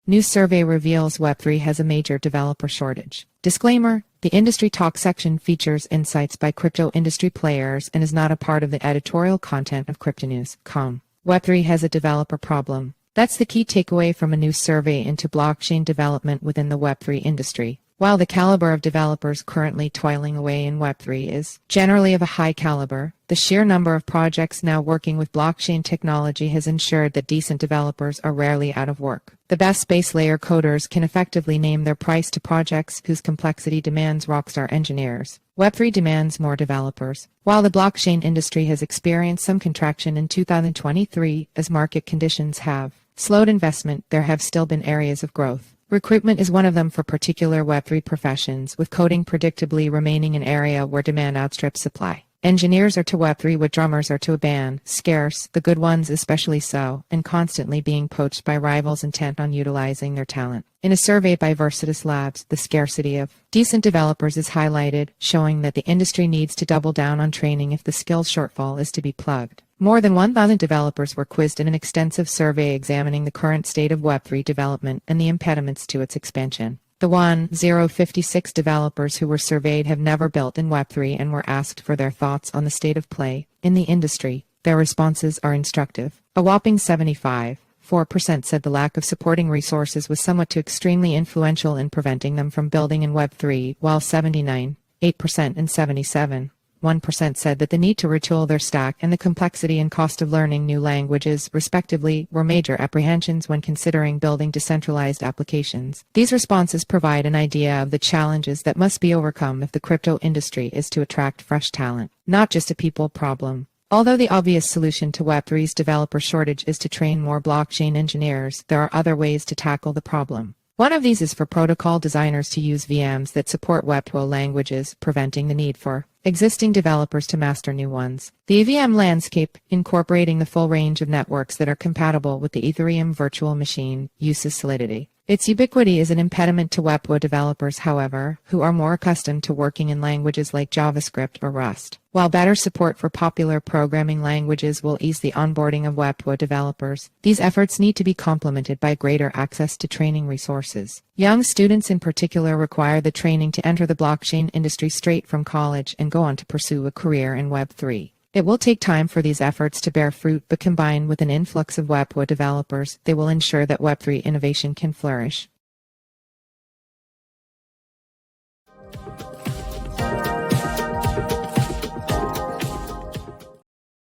New survey reveals Web3 has a major developer shortage. Disclaimer: the Industry Talk section features insights by crypto industry players and is not a part of the editorial content of cryptonews.com. Web3 has a developer problem. That's the key takeaway from a new survey into blockchain development within the Web3 industry. While the caliber of developers currently toiling away in Web3 is generally of a high caliber, the sheer number of projects now working with blockchain technology has ensured that decent developers are rarely out of work. The best base layer coders can effectively name their price to projects whose complexity demands rockstar engineers. Web3 demands more developers. While the blockchain industry has experienced some contraction in 2023 as market conditions have slowed investment, there have still been areas of growth. Recruitment is one of them for particular Web3 professions, with coding predictably remaining an area where demand outstrips supply. Engineers are to Web3 what drummers are to a band, scarce, the good ones especially so, and constantly being poached by rivals intent on utilizing their talent. In a survey by Versatis Labs, the scarcity of decent developers is highlighted, showing that the industry needs to double down on training if the skills shortfall is to be plugged. More than 1,000 developers were quizzed in an extensive survey examining the current state of Web3 development and the impediments to its expansion. The 1,056 developers who were surveyed have never built in Web3 and were asked for their thoughts on the state of play in the industry. Their responses are instructive. A whopping 75.4% said the lack of supporting resources was somewhat to extremely influential in preventing them from building in Web3, while 79.8% and 77.1% said that the need to retool their stack and the complexity and cost of learning new languages, respectively, were major apprehensions when considering building decentralized applications. These responses provide an idea of the challenges that must be overcome if the crypto industry is to attract fresh talent, not just a people problem. Although the obvious solution to Web3's developer shortage is to train more blockchain engineers, there are other ways to tackle the problem. One of these is for protocol designers to use VMs that support Web2 languages, preventing the need for existing developers to master new ones. The EVM landscape, incorporating the full range of networks that are compatible with the Ethereum virtual machine, uses Solidity. Its ubiquity is an impediment to Web2 developers, however, who are more accustomed to working in languages like JavaScript or Rust. While better support for popular programming languages will ease the onboarding of Web2 developers, these efforts need to be complemented by greater access to training resources. Young students in particular require the training to enter the blockchain industry straight from college and go on to pursue a career in Web3. It will take time for these efforts to bear fruit, but combined with an influx of Web2 developers, they will ensure that Web3 innovation can flourish.